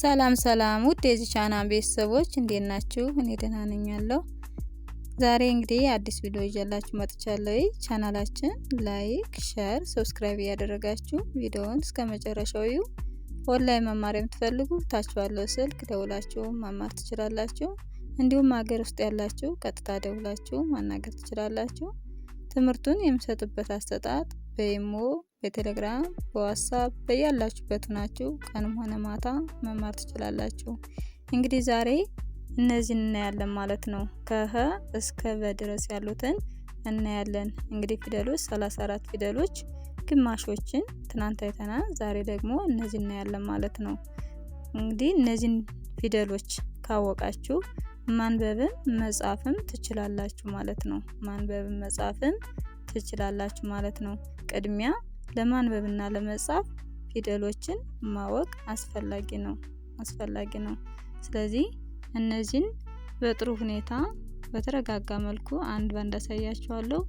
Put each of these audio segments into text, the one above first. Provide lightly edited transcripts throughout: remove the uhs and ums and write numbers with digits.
ሰላም ሰላም ውድ የዚህ ቻናል ቤተሰቦች እንዴት ናችሁ? እኔ ደህና ነኝ ያለው። ዛሬ እንግዲህ አዲስ ቪዲዮ ይዤላችሁ መጥቻለሁ። ቻናላችን ላይክ፣ ሼር፣ ሰብስክራይብ ያደረጋችሁ ቪዲዮውን እስከ መጨረሻው እዩ። ኦንላይን መማር የምትፈልጉ ታች ባለው ስልክ ደውላችሁ መማር ትችላላችሁ። እንዲሁም ሀገር ውስጥ ያላችሁ ቀጥታ ደውላችሁ ማናገር ትችላላችሁ። ትምህርቱን የምሰጥበት አሰጣጥ በኢሞ፣ በቴሌግራም፣ በዋትስአፕ በያላችሁበት ናችሁ ቀንም ሆነ ማታ መማር ትችላላችሁ። እንግዲህ ዛሬ እነዚህን እናያለን ማለት ነው። ከሀ እስከ በ ድረስ ያሉትን እናያለን። እንግዲህ ፊደሎች 34 ፊደሎች ግማሾችን ትናንት አይተናል። ዛሬ ደግሞ እነዚህ እናያለን ማለት ነው። እንግዲህ እነዚህን ፊደሎች ካወቃችሁ ማንበብም መጻፍም ትችላላችሁ ማለት ነው። ማንበብም መጻፍም ትችላላችሁ ማለት ነው። ቅድሚያ ለማንበብና ለመጻፍ ፊደሎችን ማወቅ አስፈላጊ ነው። ስለዚህ እነዚህን በጥሩ ሁኔታ በተረጋጋ መልኩ አንድ ባንድ አሳያችኋለሁ።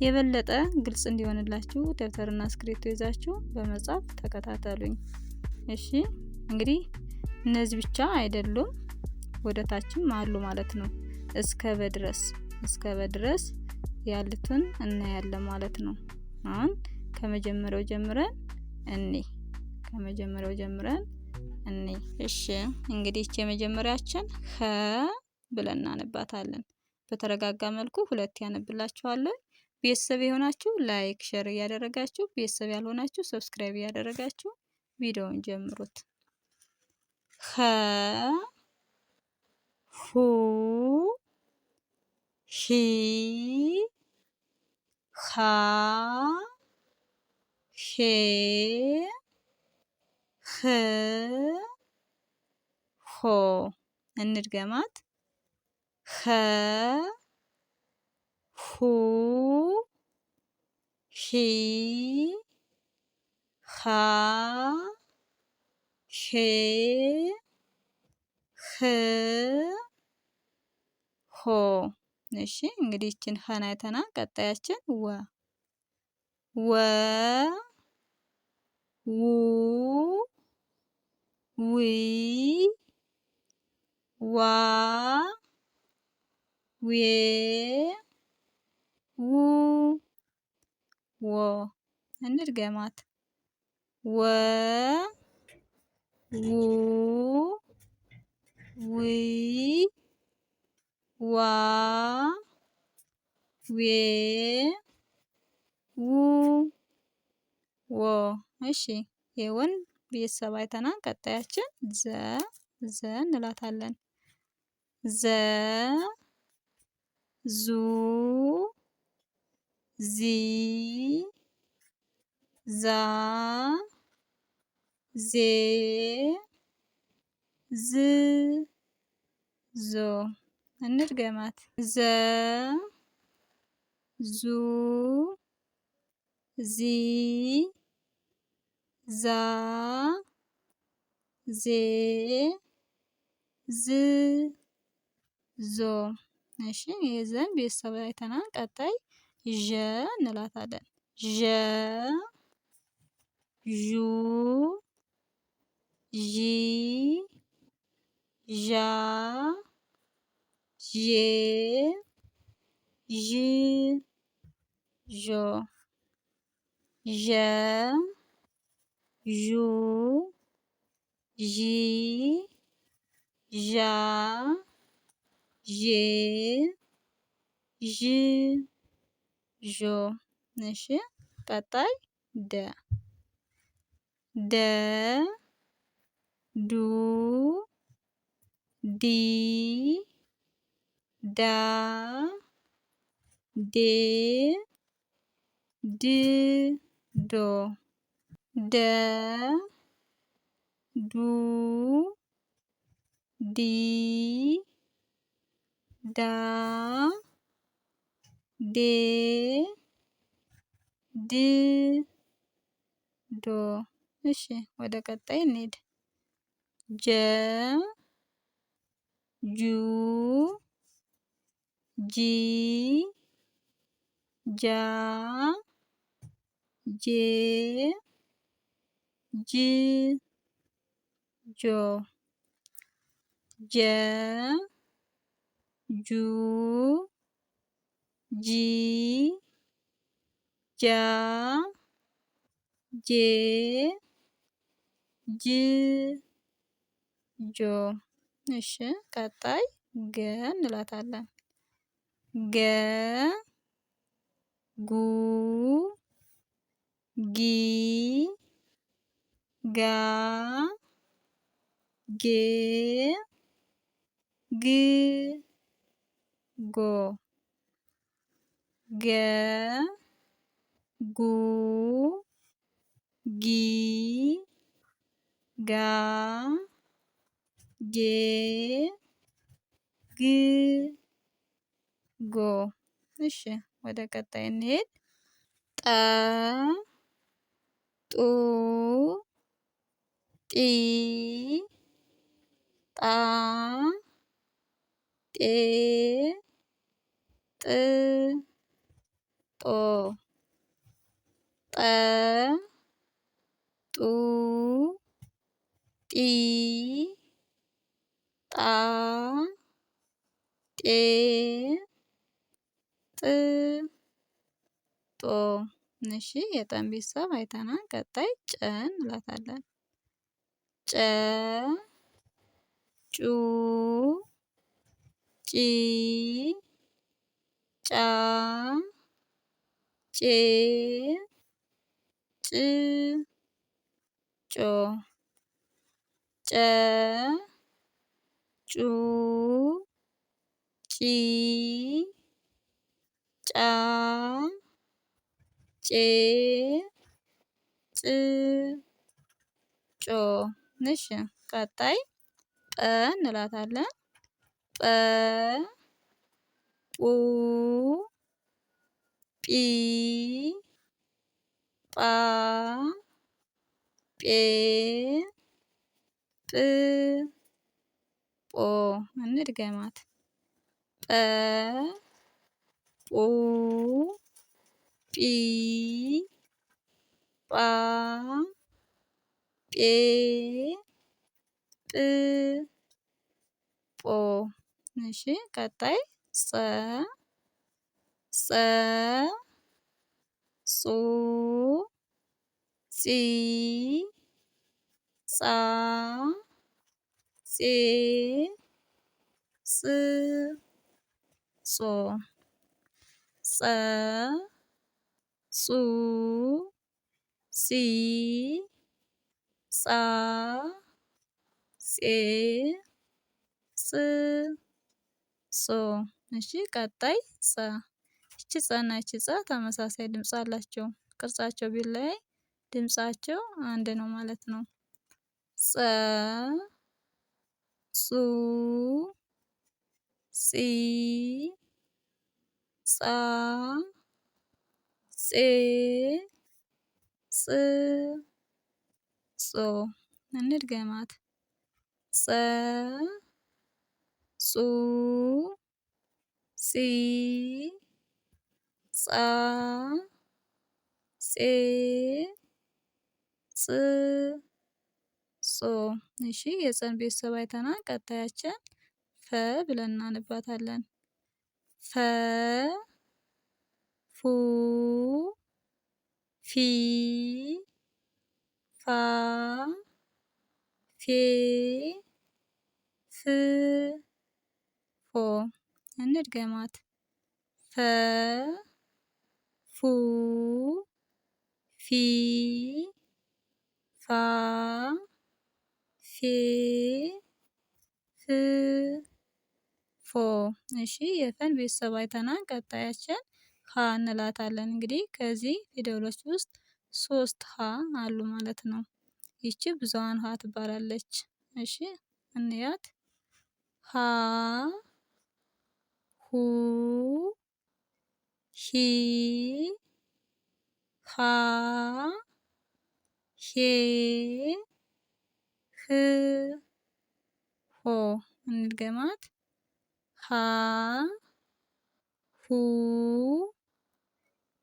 የበለጠ ግልጽ እንዲሆንላችሁ ደብተርና እስክሪብቶ ይዛችሁ በመጻፍ ተከታተሉኝ። እሺ እንግዲህ እነዚህ ብቻ አይደሉም፣ ወደ ታችም አሉ ማለት ነው። እስከ በ ድረስ ያሉትን እናያለን ማለት ነው። አሁን ከመጀመሪያው ጀምረን እኔ እሺ እንግዲህ የመጀመሪያችን ሀ ብለን እናነባታለን። በተረጋጋ መልኩ ሁለት ያነብላችኋለሁ። ቤተሰብ የሆናችሁ ላይክ ሼር እያደረጋችሁ፣ ቤተሰብ ያልሆናችሁ ሰብስክራይብ እያደረጋችሁ ቪዲዮውን ጀምሩት። ሀ ሁ ሂ ሃ ሄ ህ ሆ እንድገማት። ሀ ሁ ሂ ሃ ሄ ህ ሆ። እሺ እንግዲህ እችን ሀን አይተናል። ቀጣያችን ወ ው ዊ ዋ ዌ ው ወ እንድገማት። ወ ው ዊ ዋ ዌ ው ወ። እሺ የወን ቤተሰብ አይተናል። ቀጣያችን ዘ እንላታለን። ዘ ዙ ዚ ዛ ዜ ዝ ዞ እንድገማት። ዘ ዙ ዚ ዛ ዜ ዝ ዞ። እሺ የዘን ቤተሰብ አይተናል። ቀጣይ ዠ እንላታለን። ዠ ዡ ዢ ዣ ዤ ዥ ዦ ዠ ዡ ዢ ዣ ዤ ዥ ዦ። እሺ ቀጣይ ደ ዱ ዲ ዳ ዴ ድ ዶ ደ ዱ ዲ ዳ ዴ ድ ዶ። እሺ ወደ ቀጣይ እንሂድ። ጀ ጁ ጂ ጃ ጄ ጅ ጆ ጀ ጁ ጂ ጃ ጄ ጅ ጆ። እሺ ቀጣይ ገ እንላታለን። ገ ጉ ጊ ጋ ጌ ግ ጎ ገ ጉ ጊ ጋ ጌ ግ ጎ። እሺ ወደ ቀጣይ እንሄድ። ጠ ጡ ጢ ጣ ጤ ጥ ጦ ጠ ጡ ጢ ጣ ጤ ጥ ጦ። እሺ የጠን ቤተሰብ አይተናል። ቀጣይ ጨ እንላታለን። ጨ ጩ ጪ ጫ ጬ ጭ ጮ ጨ ጩ ጪ ጫ ጬ ጭ ጮ። እሺ ቀጣይ ጰ እንላታለን። ጰ ጱ ጲ ጳ ጴ ጵ ጶ። እንድገማት። ጰ ጱ ጲ ጳ ጴ ጵ ጶ። እሺ ቀጣይ ጸ ጸ ጹ ጺ ጻ ጼ ጽ ጾ ጸ ጹ ጺ ጻ ጼ ጽ ጾ። እሺ ቀጣይ ጸ። እቺ ጸ እና እቺ ጸ ተመሳሳይ ድምጽ አላቸው። ቅርጻቸው ቢለያይ ድምጻቸው አንድ ነው ማለት ነው። ጸ ጹ ጺ ጻ ጼ ጽ ጾ። እንድገማት። ጸ ጹ ጺ ጻ ጼ ጽ ጾ። እሺ የጸን ቤተሰብ አይተናል። ቀጣያችን ፈ ብለን እናነባታለን። ፈ ፉ ፊ ፋ ፌ ፍ ፎ። እንድገማት። ፈ ፉ ፊ ፋ ፌ ፍ ፎ። እሺ የፈን ቤተሰብ አይተናል። ቀጣያችን ሀ እንላታለን። እንግዲህ ከዚህ ፊደሎች ውስጥ 3 ሀ አሉ ማለት ነው። ይቺ ብዙሃን ሀ ትባላለች። እሺ እንያት። ሀ ሁ ሂ ሃ ሄ ህ ሆ። እንድገማት። ሀ ሁ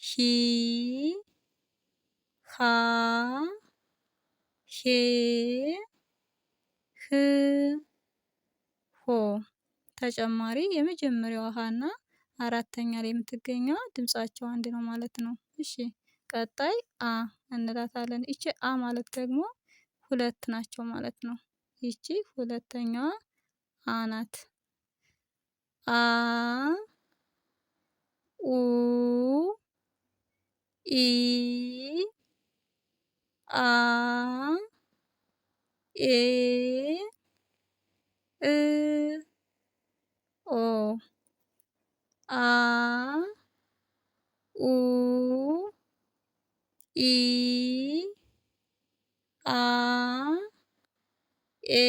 ሂ ሃ ሄ ህ ተጨማሪ የመጀመሪያዋ ሀ እና አራተኛ ላይ የምትገኘዋ ድምጻቸው አንድ ነው ማለት ነው። እሺ ቀጣይ አ እንላታለን። ይቺ አ ማለት ደግሞ ሁለት ናቸው ማለት ነው። ይቺ ሁለተኛዋ አ ናት። አ ኡ ኢ አ ኤ እ ኦ አ ኡ ኢ አ ኤ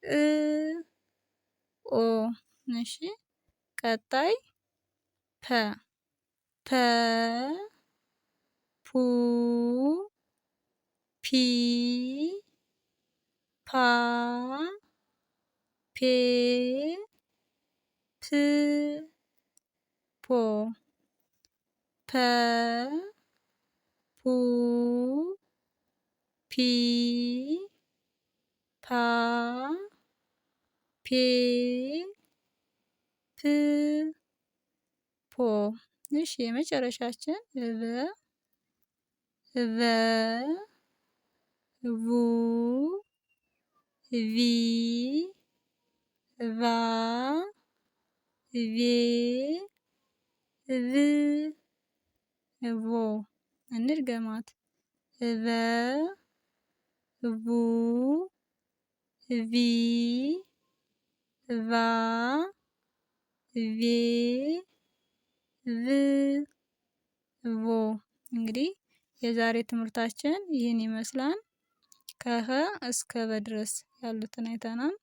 እ ኦ። እሺ ቀጣይ ፐ ፐ ፑ ፒ ፓ ፔ ፕ ፖ ፐ ፑ ፒ ፓ ፔ ፕ ፖ። እሺ የመጨረሻችን ቨ ቩ ቪ ቫ ቬ ቭ ቮ። እንድገማት ቨ ቩ ቪ ቫ ቬ ቭ ቮ። እንግዲህ የዛሬ ትምህርታችን ይህን ይመስላል። ከሀ እስከ በ ድረስ ያሉትን አይተናል።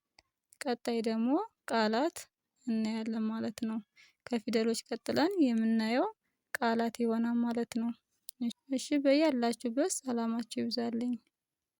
ቀጣይ ደግሞ ቃላት እናያለን ማለት ነው። ከፊደሎች ቀጥለን የምናየው ቃላት ይሆናል ማለት ነው። እሺ በያላችሁበት ሰላማችሁ ይብዛልኝ።